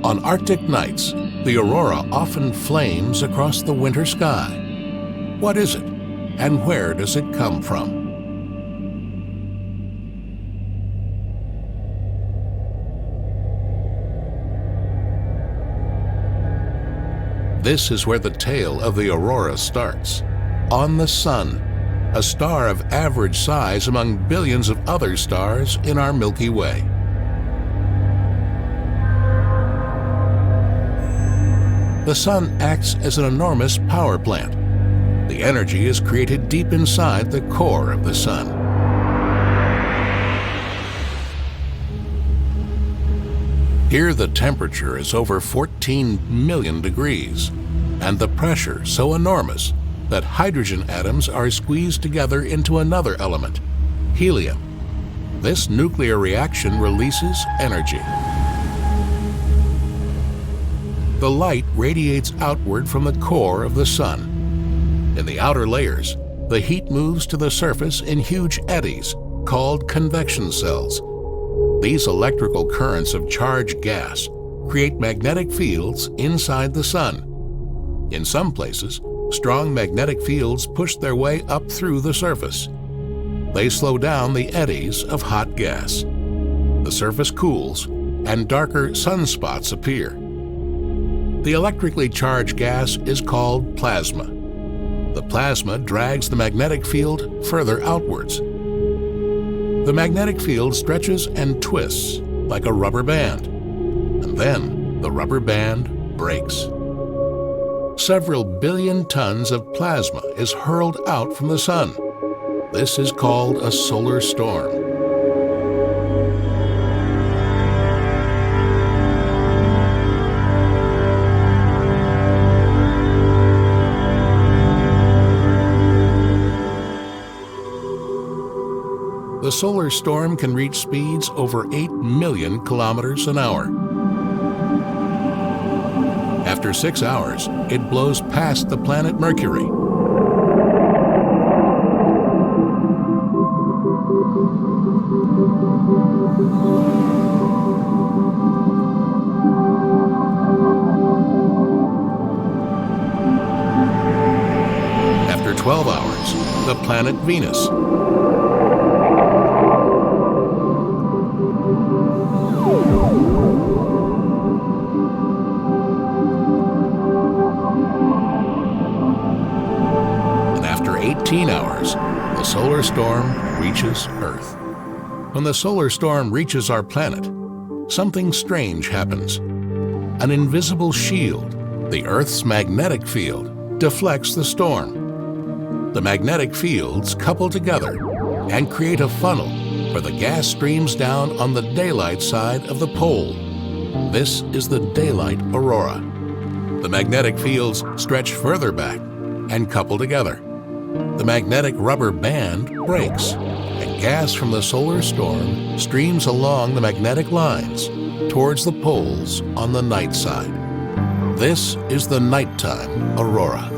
On Arctic nights, the aurora often flames across the winter sky. What is it, and where does it come from? This is where the tale of the aurora starts, on the Sun, a star of average size among billions of other stars in our Milky Way. The Sun acts as an enormous power plant. The energy is created deep inside the core of the Sun. Here the temperature is over 14 million degrees, and the pressure so enormous that hydrogen atoms are squeezed together into another element, helium. This nuclear reaction releases energy. The light radiates outward from the core of the Sun. In the outer layers, the heat moves to the surface in huge eddies called convection cells. These electrical currents of charged gas create magnetic fields inside the Sun. In some places, strong magnetic fields push their way up through the surface. They slow down the eddies of hot gas. The surface cools, and darker sunspots appear. The electrically charged gas is called plasma. The plasma drags the magnetic field further outwards. The magnetic field stretches and twists like a rubber band, and then the rubber band breaks. Several billion tons of plasma is hurled out from the Sun. This is called a solar storm. The solar storm can reach speeds over 8 million kilometers an hour. After 6 hours, it blows past the planet Mercury. After 12 hours, the planet Venus. And after 18 hours, the solar storm reaches Earth. When the solar storm reaches our planet, something strange happens. An invisible shield, the Earth's magnetic field, deflects the storm. The magnetic fields couple together and create a funnel where the gas streams down on the daylight side of the pole. This is the daylight aurora. The magnetic fields stretch further back and couple together. The magnetic rubber band breaks, and gas from the solar storm streams along the magnetic lines towards the poles on the night side. This is the nighttime aurora.